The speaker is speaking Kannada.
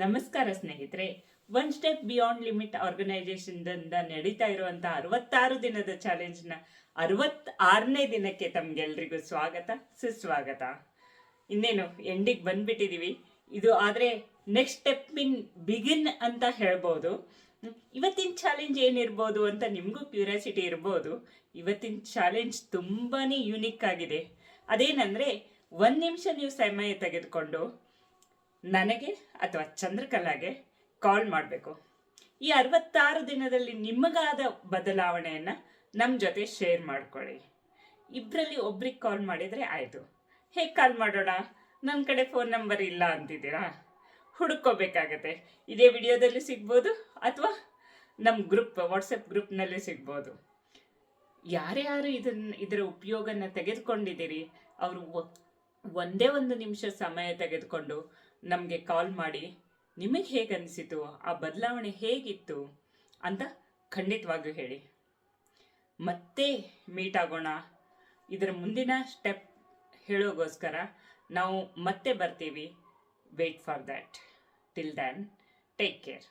ನಮಸ್ಕಾರ ಸ್ನೇಹಿತರೆ. ಒನ್ ಸ್ಟೆಪ್ ಬಿಯಾಂಡ್ ಲಿಮಿಟ್ ಆರ್ಗನೈಸೇಷನ್ದಿಂದ ನಡೀತಾ ಇರುವಂತಹ 66 ದಿನದ ಚಾಲೆಂಜ್ನ 66ನೇ ದಿನಕ್ಕೆ ತಮ್ಗೆಲ್ರಿಗೂ ಸ್ವಾಗತ ಸುಸ್ವಾಗತ. ಇನ್ನೇನು ಎಂಡಿಗೆ ಬಂದ್ಬಿಟ್ಟಿದೀವಿ. ಇದು ಆದರೆ ನೆಕ್ಸ್ಟ್ ಸ್ಟೆಪ್ ಇನ್ ಬಿಗಿನ್ ಅಂತ ಹೇಳ್ಬೋದು. ಇವತ್ತಿನ ಚಾಲೆಂಜ್ ಏನಿರ್ಬೋದು ಅಂತ ನಿಮಗೂ ಕ್ಯೂರಿಯಾಸಿಟಿ ಇರ್ಬೋದು. ಇವತ್ತಿನ ಚಾಲೆಂಜ್ ತುಂಬಾ ಯೂನಿಕ್ ಆಗಿದೆ. ಅದೇನಂದರೆ 1 ನಿಮಿಷ ನೀವು ಸಮಯ ತೆಗೆದುಕೊಂಡು ನನಗೆ ಅಥವಾ ಚಂದ್ರಕಲಾಗೆ ಕಾಲ್ ಮಾಡಬೇಕು. ಈ 66 ದಿನದಲ್ಲಿ ನಿಮಗಾದ ಬದಲಾವಣೆಯನ್ನು ನಮ್ಮ ಜೊತೆ ಶೇರ್ ಮಾಡ್ಕೊಳ್ಳಿ. ಇಬ್ಬರಲ್ಲಿ ಒಬ್ರಿಗೆ ಕಾಲ್ ಮಾಡಿದರೆ ಆಯಿತು. ಹೇಗೆ ಕಾಲ್ ಮಾಡೋಣ? ನನ್ನ ಕಡೆ ಫೋನ್ ನಂಬರ್ ಇಲ್ಲ ಅಂತಿದ್ದೀರಾ? ಹುಡುಕೋಬೇಕಾಗತ್ತೆ. ಇದೇ ವಿಡಿಯೋದಲ್ಲಿ ಸಿಗ್ಬೋದು ಅಥವಾ ನಮ್ಮ ವಾಟ್ಸಪ್ ಗ್ರೂಪ್ನಲ್ಲಿ ಸಿಗ್ಬೋದು. ಯಾರ್ಯಾರು ಇದರ ಉಪಯೋಗನ ತೆಗೆದುಕೊಂಡಿದ್ದೀರಿ ಅವರು ಒಂದೇ 1 ನಿಮಿಷ ಸಮಯ ತೆಗೆದುಕೊಂಡು ನಮಗೆ ಕಾಲ್ ಮಾಡಿ ನಿಮಗೆ ಹೇಗೆ ಅನಿಸಿತು, ಆ ಬದಲಾವಣೆ ಹೇಗಿತ್ತು ಅಂತ ಖಂಡಿತವಾಗಿಯೂ ಹೇಳಿ. ಮತ್ತೆ ಮೀಟ್ ಆಗೋಣ. ಇದರ ಮುಂದಿನ ಸ್ಟೆಪ್ ಹೇಳೋಗೋಸ್ಕರ ನಾವು ಮತ್ತೆ ಬರ್ತೀವಿ. Wait for that. Till then take care.